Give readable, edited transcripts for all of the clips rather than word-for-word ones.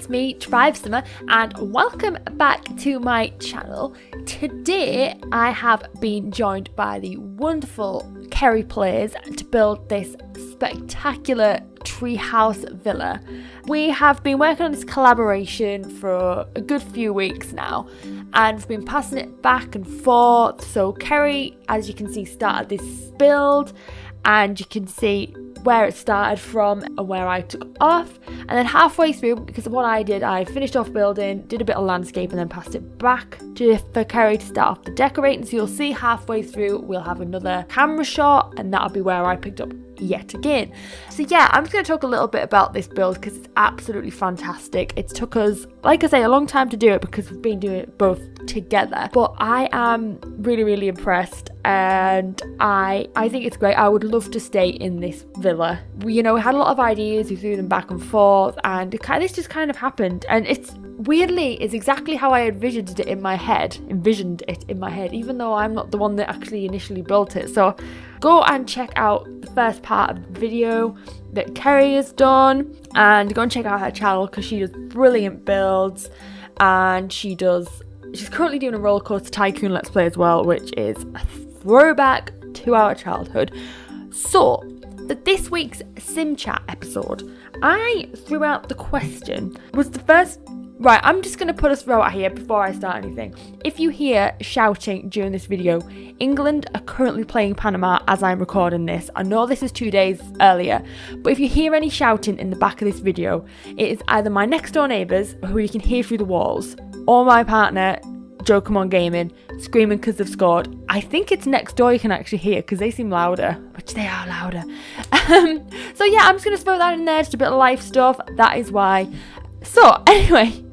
it's me, Savanah, and welcome back to my channel. Today I have been joined by the wonderful KerryPlays to build this spectacular treehouse villa. We have been working on this collaboration for a good few weeks now, and we've been passing it back and forth. So Kerry, as you can see, started this build, and you can see where it started from and where I took off. And then halfway through, because of what I did, I finished off building, did a bit of landscape, and then passed it back for Kerry to start off the decorating. So you'll see halfway through we'll have another camera shot, and that'll be where I picked up yet again. So yeah, I'm just going to talk a little bit about this build because it's absolutely fantastic. It took us, like I say, a long time to do it because we've been doing it both together, but I am really impressed, and I think it's great. I would love to stay in this villa. We had a lot of ideas, we threw them back and forth, and this just kind of happened, and it's exactly how I envisioned it in my head, even though I'm not the one that actually initially built it. So go and check out the first part of the video that Kerry has done, and go and check out her channel because she does brilliant builds, and she's currently doing a roller coaster tycoon let's play as well, which is a throwback to our childhood. So for this week's Sim Chat episode, I threw out the question, right, I'm just going to put a throw out here before I start anything. If you hear shouting during this video, England are currently playing Panama as I'm recording this. I know this is 2 days earlier, but if you hear any shouting in the back of this video, it is either my next door neighbours, who you can hear through the walls, or my partner, Joe Come On Gaming, screaming because they've scored. I think it's next door you can actually hear because they seem louder, which they are louder. So yeah, I'm just going to throw that in there, just a bit of life stuff. That is why. So anyway,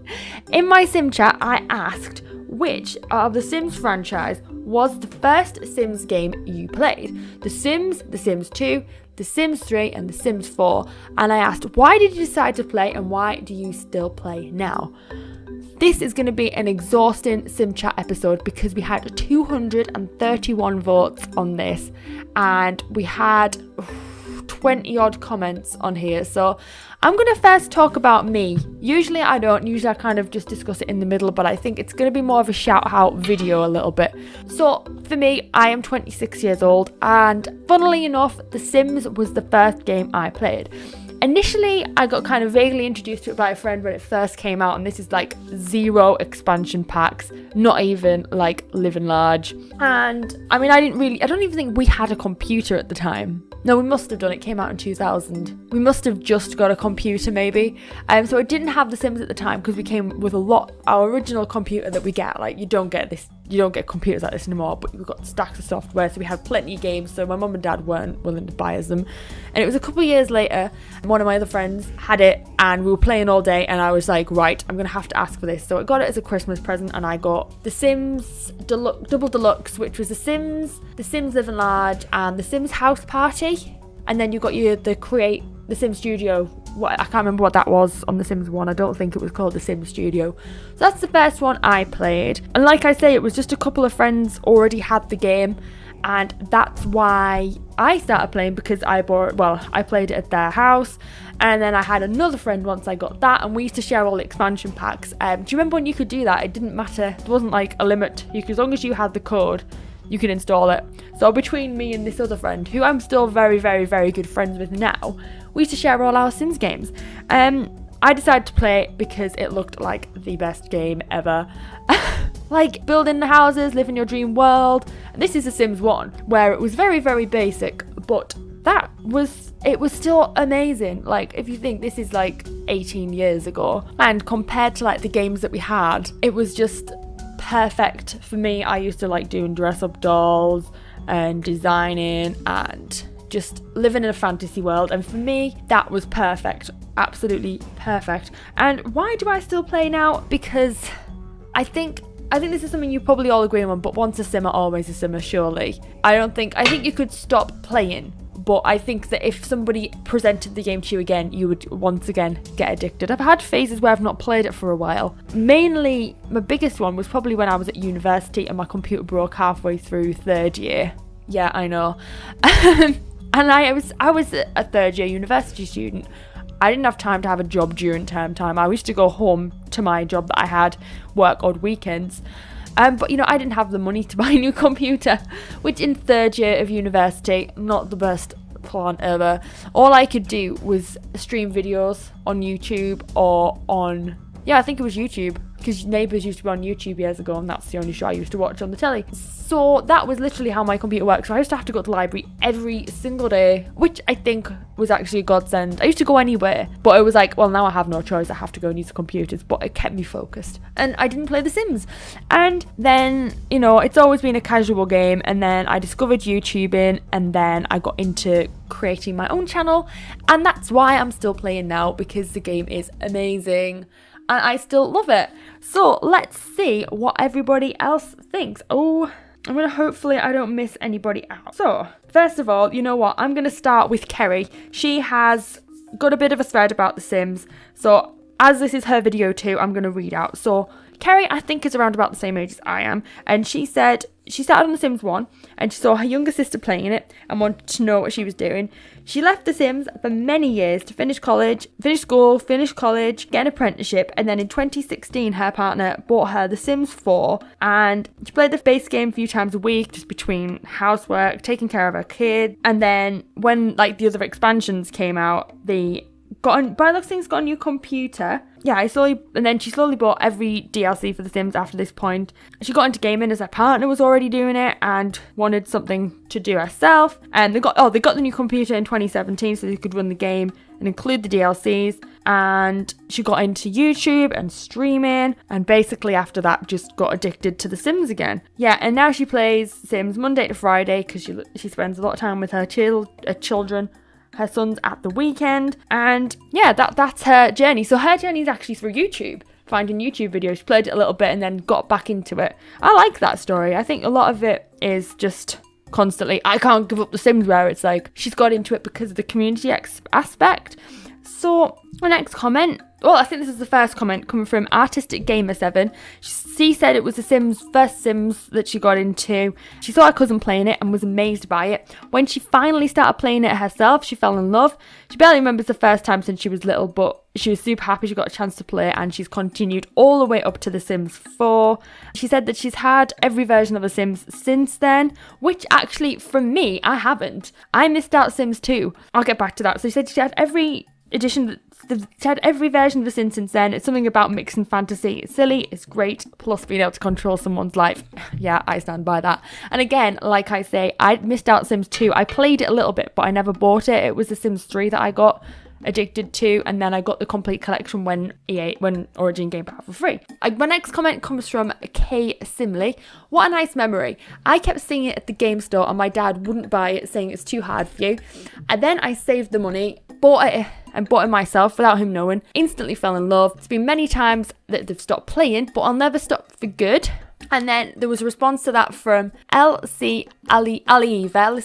in my Sim Chat, I asked which of the Sims franchise was the first Sims game you played. The Sims, The Sims 2, The Sims 3 and The Sims 4. And I asked, why did you decide to play and why do you still play now? This is going to be an exhausting Sim Chat episode because we had 231 votes on this, and we had 20 odd comments on here. So I'm going to first talk about me. Usually I kind of just discuss it in the middle, but I think it's going to be more of a shout out video a little bit. So for me, I am 26 years old, and funnily enough, The Sims was the first game I played. Initially, I got kind of vaguely introduced to it by a friend when it first came out, and this is like 0 expansion packs, not even like Living Large. And I mean, I don't even think we had a computer at the time. No, we must have done. It came out in 2000. We must have just got a computer maybe. So I didn't have The Sims at the time because we came with our original computer that we get. Like you don't get computers like this anymore, but we've got stacks of software, so we had plenty of games, so my mum and dad weren't willing to buy us them. And it was a couple of years later, one of my other friends had it, and we were playing all day, and I was like, right, I'm gonna have to ask for this. So I got it as a Christmas present, and I got The Sims Double Deluxe, which was The Sims Living Large, and The Sims House Party. And then you got The Sims Studio. I can't remember what that was on The Sims 1. I don't think it was called The Sims Studio. So that's the first one I played. And like I say, it was just a couple of friends already had the game, and that's why I started playing, because I played it at their house, and then I had another friend once I got that, and we used to share all the expansion packs. Do you remember when you could do that? It didn't matter. There wasn't like a limit. As long as you had the code, you can install it. So between me and this other friend, who I'm still very good friends with now, we used to share all our Sims games. I decided to play it because it looked like the best game ever. Like building the houses, living your dream world. And this is The Sims 1, where it was very basic, but it was still amazing. Like if you think this is like 18 years ago, and compared to like the games that we had, it was just perfect for me. I used to like doing dress up dolls and designing and just living in a fantasy world, and for me that was perfect, absolutely perfect. And why do I still play now? Because I think this is something you probably all agree on, but once a simmer, always a simmer, surely. I think you could stop playing, but I think that if somebody presented the game to you again, you would once again get addicted. I've had phases where I've not played it for a while. Mainly, my biggest one was probably when I was at university and my computer broke halfway through 3rd year. Yeah, I know. And I was a third year university student. I didn't have time to have a job during term time. I used to go home to my job that I had, work odd weekends. But you know, I didn't have the money to buy a new computer, which in third year of university, not the best plan ever. All I could do was stream videos on YouTube or on, I think it was YouTube, because Neighbours used to be on YouTube years ago, and that's the only show I used to watch on the telly. So that was literally how my computer worked. So I used to have to go to the library every single day, which I think was actually a godsend. I used to go anywhere, but it was like, well, now I have no choice. I have to go and use the computers, but it kept me focused. And I didn't play The Sims. And then, you know, it's always been a casual game. And then I discovered YouTubing, and then I got into creating my own channel. And that's why I'm still playing now, because the game is amazing. And I still love it. So let's see what everybody else thinks. Oh, I'm going to hopefully I don't miss anybody out. So first of all, you know what? I'm going to start with Kerry. She has got a bit of a thread about The Sims. So as this is her video too, I'm going to read out. So Kerry, I think, is around about the same age as I am. And she said she started on The Sims 1 and she saw her younger sister playing it and wanted to know what she was doing. She left The Sims for many years to finish school, finish college, get an apprenticeship. And then in 2016, her partner bought her The Sims 4. And she played the base game a few times a week, just between housework, taking care of her kid. And then when like the other expansions came out, by the looks of things, got a new computer. Yeah, and then she slowly bought every DLC for The Sims after this point. She got into gaming as her partner was already doing it and wanted something to do herself. And they got the new computer in 2017 so they could run the game and include the DLCs. And she got into YouTube and streaming, and basically after that just got addicted to The Sims again. Yeah, and now she plays Sims Monday to Friday because she spends a lot of time with her children. Her son's at the weekend, and yeah, that's her journey. So her journey is actually through YouTube, finding YouTube videos. She played it a little bit and then got back into it. I like that story. I think a lot of it is just constantly, I can't give up The Sims, where it's like she's got into it because of the community aspect. So the next comment, well, I think this is the first comment coming from Artistic Gamer 7. She said it was the first Sims that she got into. She saw her cousin playing it and was amazed by it. When she finally started playing it herself, she fell in love. She barely remembers the first time since she was little, but she was super happy she got a chance to play it, and she's continued all the way up to The Sims 4. She said that she's had every version of The Sims since then, which actually, for me, I haven't. I missed out Sims 2. I'll get back to that. So she said she had every edition, she had every version of The Sims since then. It's something about mixing fantasy. It's silly, it's great, plus being able to control someone's life. Yeah, I stand by that. And again, like I say, I missed out Sims 2. I played it a little bit, but I never bought it. It was The Sims 3 that I got addicted to, and then I got the complete collection when Origin came out for free. My next comment comes from K Simley. What a nice memory. I kept seeing it at the game store and my dad wouldn't buy it, saying it's too hard for you. And then I saved the money, bought it myself without him knowing, instantly fell in love. It's been many times that they've stopped playing, but I'll never stop for good. And then there was a response to that from LC Alieva.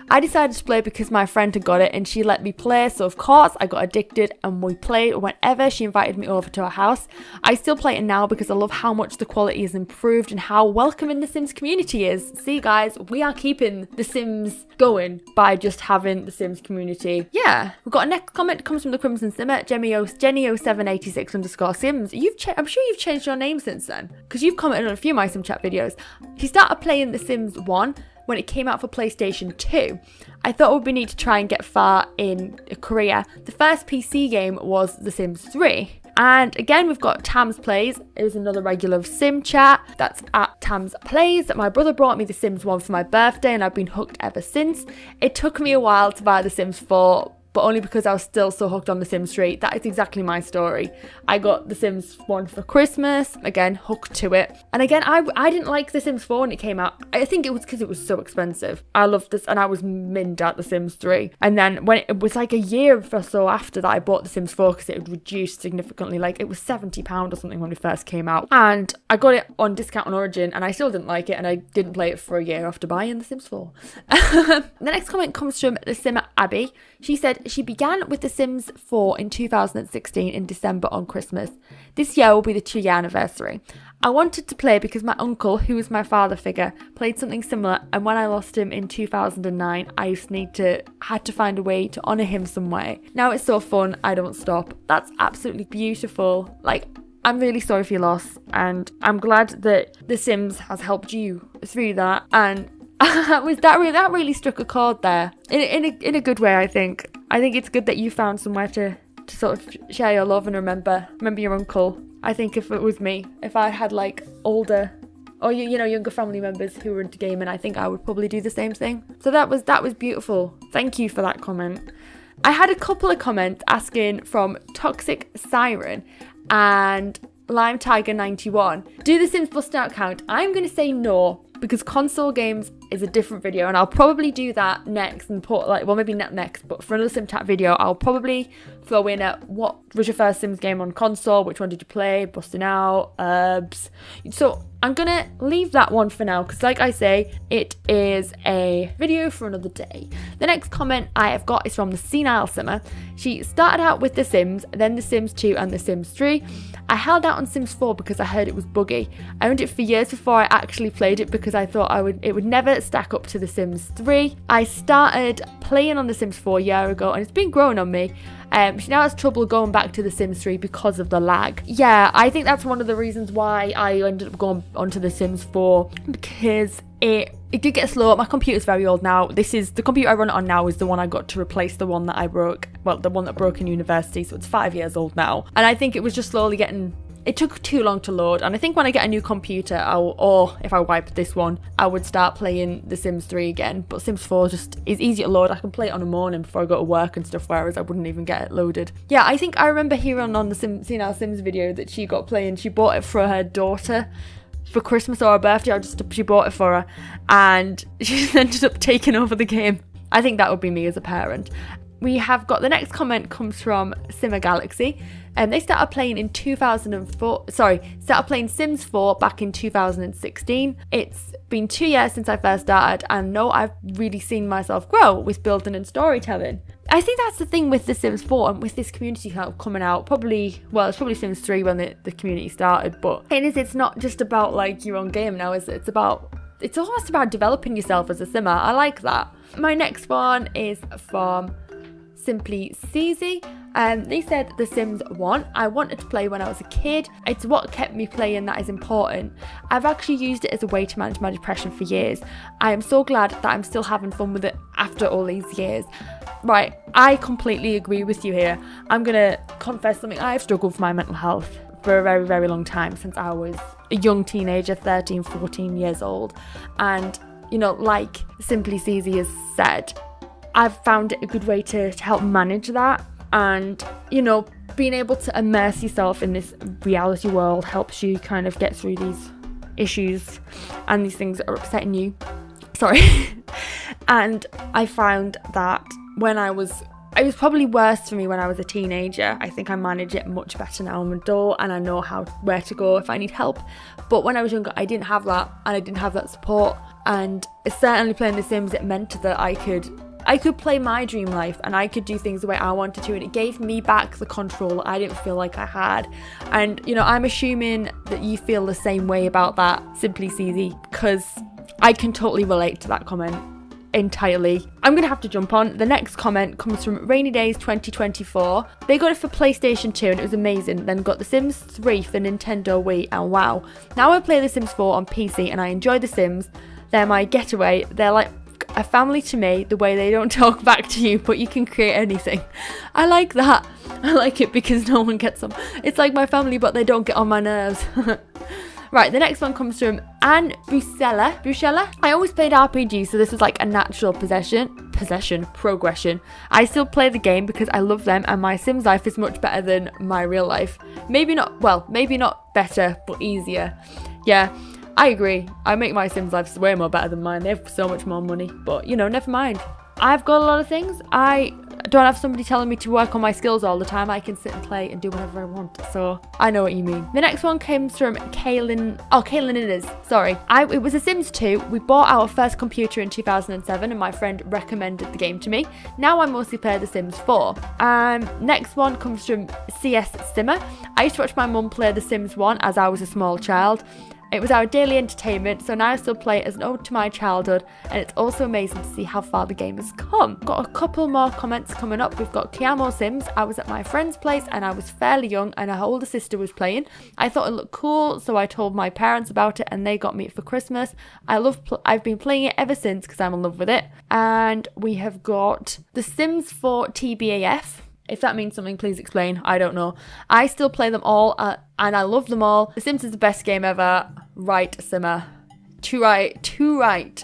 I decided to play because my friend had got it and she let me play, so of course I got addicted and we played whenever she invited me over to her house. I still play it now because I love how much the quality has improved and how welcoming the Sims community is. See guys, we are keeping the Sims going by just having the Sims community. Yeah, we've got a next comment comes from the Crimson Simmer, Genio786_Sims. I'm sure you've changed your name since then, because you've commented on a few of my Sim Chat videos. He started playing The Sims 1 when it came out for PlayStation 2. I thought it would be neat to try and get far in a career. The first PC game was The Sims 3. And again, we've got Tams Plays. It was another regular of Sim Chat. That's at Tams Plays. My brother brought me The Sims 1 for my birthday and I've been hooked ever since. It took me a while to buy The Sims 4, but only because I was still so hooked on The Sims 3. That is exactly my story. I got The Sims 1 for Christmas, again, hooked to it. And again, I didn't like The Sims 4 when it came out. I think it was because it was so expensive. I loved this, and I was minned at The Sims 3. And then when it was like a year or so after that, I bought The Sims 4 because it had reduced significantly. Like, it was £70 or something when it first came out. And I got it on discount on Origin, and I still didn't like it, and I didn't play it for a year after buying The Sims 4. The next comment comes from The Simmer Abby. She said, she began with The Sims 4 in 2016 in December on Christmas. This year will be the 2-year anniversary. I wanted to play because my uncle, who was my father figure, played something similar, and when I lost him in 2009, I just had to find a way to honour him some way. Now it's so fun, I don't stop. That's absolutely beautiful. Like, I'm really sorry for your loss, and I'm glad that The Sims has helped you through that, and that really struck a chord there in a good way. I think it's good that you found somewhere to sort of share your love and remember your uncle. I think if it was me, if I had like older or younger family members who were into gaming, I think I would probably do the same thing. So that was beautiful. Thank you for that comment. I had a couple of comments asking from Toxic Siren and Lime Tiger 91. Do the Sims busting out count? I'm going to say no, because console games is a different video, and I'll probably do that next and put maybe not next, but for another Sim Chat video, I'll probably throw in what was your first Sims game on console, which one did you play, busting out, herbs. So I'm gonna leave that one for now, because like I say, it is a video for another day. The next comment I have got is from the Senile Simmer. She started out with The Sims, then The Sims 2 and The Sims 3. I held out on Sims 4 because I heard it was buggy. I owned it for years before I actually played it because I thought it would never stack up to The Sims 3. I started playing on The Sims 4 a year ago, and it's been growing on me. She now has trouble going back to The Sims 3 because of the lag. Yeah, I think that's one of the reasons why I ended up going onto The Sims 4, because it did get slow. My computer's very old now. The computer I run it on now is the one I got to replace the one that I broke. Well, the one that broke in university, so it's 5 years old now. And I think it was just slowly it took too long to load, and I think when I get a new computer, or if I wipe this one, I would start playing The Sims 3 again. But Sims 4 just is easy to load. I can play it on a morning before I go to work and stuff, whereas I wouldn't even get it loaded. Yeah, I think I remember hearing on the Senile Sims video that she got playing. She bought it for her daughter for Christmas or her birthday, she bought it for her, and she just ended up taking over the game. I think that would be me as a parent. We have got the next comment comes from Simmer Galaxy, and they started playing Sims 4 back in 2016. It's been 2 years since I first started, and no, I've really seen myself grow with building and storytelling. I think that's the thing with The Sims 4 and with this community coming out. It's probably Sims 3 when the community started, but it's not just about like your own game now, is it? It's almost about developing yourself as a simmer. I like that. My next one is from Simply Ceasy. They said The Sims 1. I wanted to play when I was a kid. It's what kept me playing that is important. I've actually used it as a way to manage my depression for years. I am so glad that I'm still having fun with it after all these years. Right, I completely agree with you here. I'm gonna confess something. I've struggled with my mental health for a very, very long time, since I was a young teenager, 13, 14 years old. And, like Simply Ceasy has said, I've found it a good way to help manage that. And, being able to immerse yourself in this reality world helps you kind of get through these issues and these things that are upsetting you. Sorry. And I found that it was probably worse for me when I was a teenager. I think I manage it much better now. I'm an adult and I know where to go if I need help. But when I was younger, I didn't have that, and I didn't have that support. And certainly playing The Sims, it meant that I could play my dream life, and I could do things the way I wanted to, and it gave me back the control I didn't feel like I had. And I'm assuming that you feel the same way about that, Simply Ceasy, because I can totally relate to that comment entirely. I'm gonna have to jump on. The next comment comes from Rainy Days 2024. They got it for PlayStation 2 and it was amazing, then got The Sims 3 for Nintendo Wii, and wow, now I play The Sims 4 on PC and I enjoy The Sims. They're my getaway. They're like a family to me, the way they don't talk back to you, but you can create anything. I like that. I like it because no one gets them. It's like my family, but they don't get on my nerves. Right, the next one comes from Anne Bruschella. I always played RPG, so this was like a natural progression. I still play the game because I love them, and my Sims life is much better than my real life. Maybe not better, but easier. Yeah, I agree. I make my Sims lives way more better than mine. They have so much more money, but never mind. I've got a lot of things. I don't have somebody telling me to work on my skills all the time. I can sit and play and do whatever I want. So I know what you mean. The next one comes from Kaylin. Oh, Kaylin it is. Sorry. It was a Sims 2. We bought our first computer in 2007 and my friend recommended the game to me. Now I mostly play The Sims 4. Next one comes from CS Simmer. I used to watch my mum play The Sims 1 as I was a small child. It was our daily entertainment, so now I still play it as an ode to my childhood, and it's also amazing to see how far the game has come. Got a couple more comments coming up. We've got Kiamo Sims. I was at my friend's place and I was fairly young and her older sister was playing. I thought it looked cool, so I told my parents about it and they got me it for Christmas. I've been playing it ever since because I'm in love with it. And we have got The Sims 4 TBAF. If that means something, please explain. I don't know. I still play them all and I love them all. The Sims is the best game ever. Right, Simmer. Too right.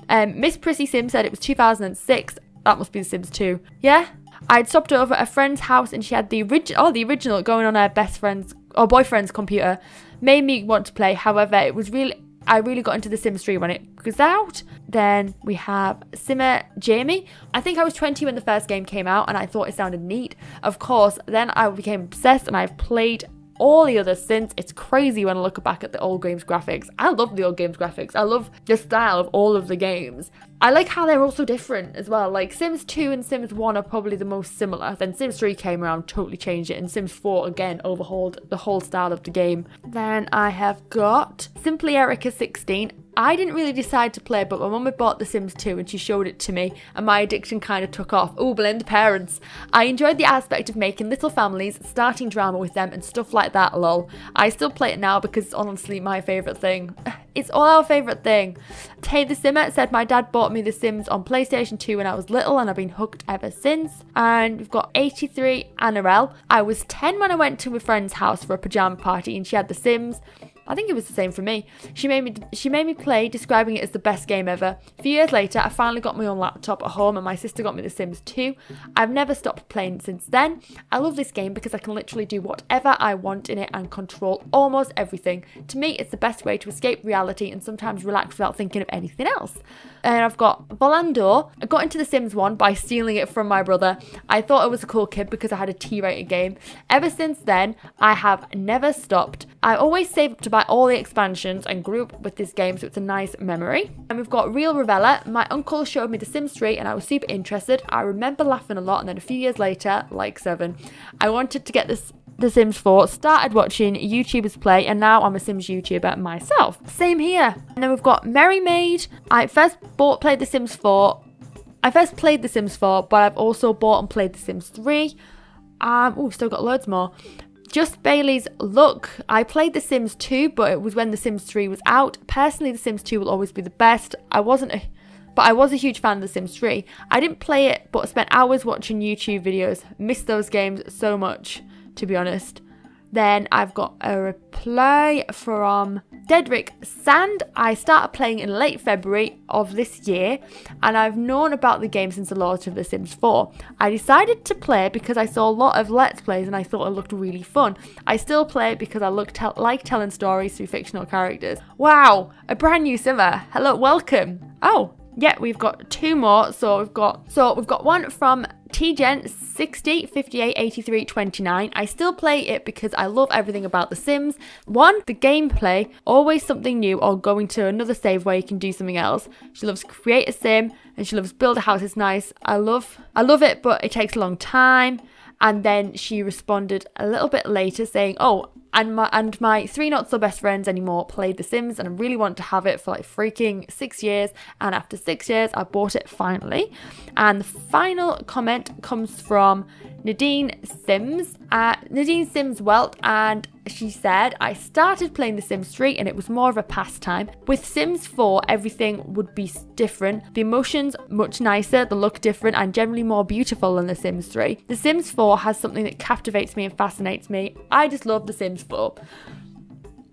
Miss Prissy Sim said it was 2006. That must be The Sims 2. Yeah? I'd stopped over at a friend's house and she had the original going on her best friend's or boyfriend's computer. Made me want to play. However, I really got into The Sims 3 when it was out. Then we have Simmer Jamie. I think I was 20 when the first game came out and I thought it sounded neat. Of course, then I became obsessed and I've played all the others since. It's crazy when I look back at the old games graphics. I love the old games graphics. I love the style of all of the games. I like how they're all so different as well. Like Sims 2 and Sims 1 are probably the most similar. Then Sims 3 came around, totally changed it. And Sims 4 again overhauled the whole style of the game. Then I have got Simply Erica 16. I didn't really decide to play, but my mum had bought The Sims 2 and she showed it to me and my addiction kind of took off. Oh, blame the parents. I enjoyed the aspect of making little families, starting drama with them and stuff like that, lol. I still play it now because it's honestly my favourite thing. It's all our favourite thing. Tay the Simmer said my dad bought me The Sims on PlayStation 2 when I was little and I've been hooked ever since. And we've got 83 Annarelle. I was 10 when I went to a friend's house for a pyjama party and she had The Sims. I think it was the same for me. She made me play, describing it as the best game ever. A few years later, I finally got my own laptop at home and my sister got me The Sims 2. I've never stopped playing since then. I love this game because I can literally do whatever I want in it and control almost everything. To me, it's the best way to escape reality and sometimes relax without thinking of anything else. And I've got Volando. I got into The Sims 1 by stealing it from my brother. I thought I was a cool kid because I had a T-rated game. Ever since then, I have never stopped. I always save up to buy all the expansions and grew up with this game, so it's a nice memory. And we've got Real Ravella. My uncle showed me The Sims 3 and I was super interested. I remember laughing a lot and then a few years later, like 7, I wanted to get The Sims 4, started watching YouTubers play, and now I'm a Sims YouTuber myself. Same here. And then we've got Merry Maid. I first played The Sims 4. But I've also bought and played The Sims 3. Still got loads more. Just Bailey's Luck. I played The Sims 2, but it was when The Sims 3 was out. Personally, The Sims 2 will always be the best. I was a huge fan of The Sims 3. I didn't play it, but spent hours watching YouTube videos. Missed those games so much, to be honest. Then I've got a reply from Dedrick Sand. I started playing in late February of this year and I've known about the game since the launch of The Sims 4. I decided to play because I saw a lot of Let's Plays and I thought it looked really fun. I still play it because I like telling stories through fictional characters. Wow, a brand new Simmer. Hello, welcome. Oh, yeah, we've got 2 more. So we've got one from T-Gen 60 58 83 29. I still play it because I love everything about The Sims. 1, the gameplay, always something new or going to another save where you can do something else. She loves create a sim and she loves build a house. It's nice. I love it, but it takes a long time. And then she responded a little bit later saying, oh, and my 3 not so best friends anymore played The Sims and I really want to have it for like freaking 6 years. And after 6 years, I bought it finally. And the final comment comes from Nadine Sims Welt, and she said, I started playing The Sims 3 and it was more of a pastime. With Sims 4, everything would be different. The emotions much nicer, the look different and generally more beautiful than The Sims 3. The Sims 4 has something that captivates me and fascinates me. I just love The Sims 4.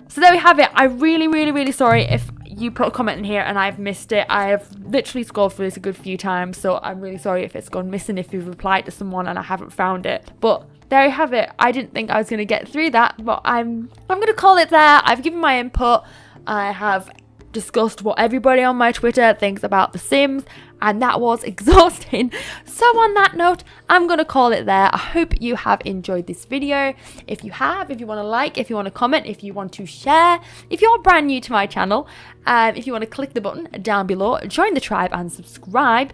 So there we have it. I'm really sorry if you put a comment in here and I've missed it. I have literally scrolled through this a good few times, so I'm really sorry if it's gone missing, if you've replied to someone and I haven't found it. But there you have it. I didn't think I was going to get through that, but I'm going to call it there. I've given my input. I have discussed what everybody on my Twitter thinks about The Sims, and that was exhausting. So on that note, I'm going to call it there. I hope you have enjoyed this video. If you have, if you want to like, if you want to comment, if you want to share, if you're brand new to my channel, if you want to click the button down below, join the tribe and subscribe.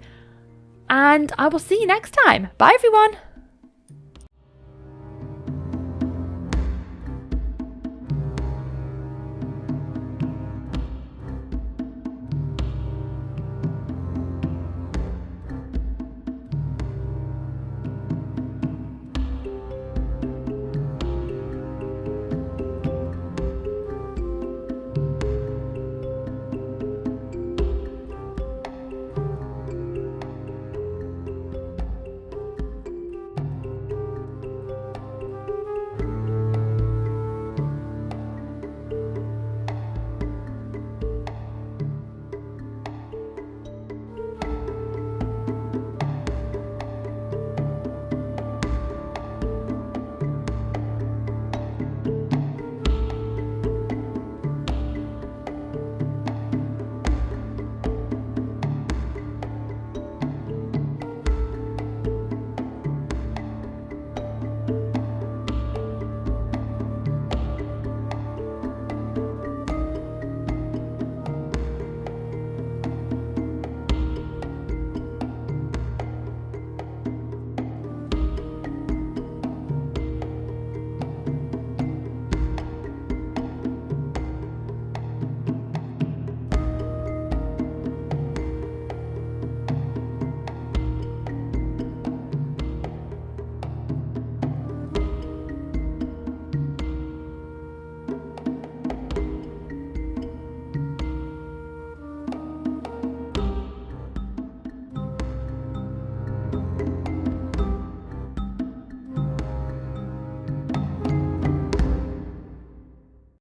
And I will see you next time. Bye everyone.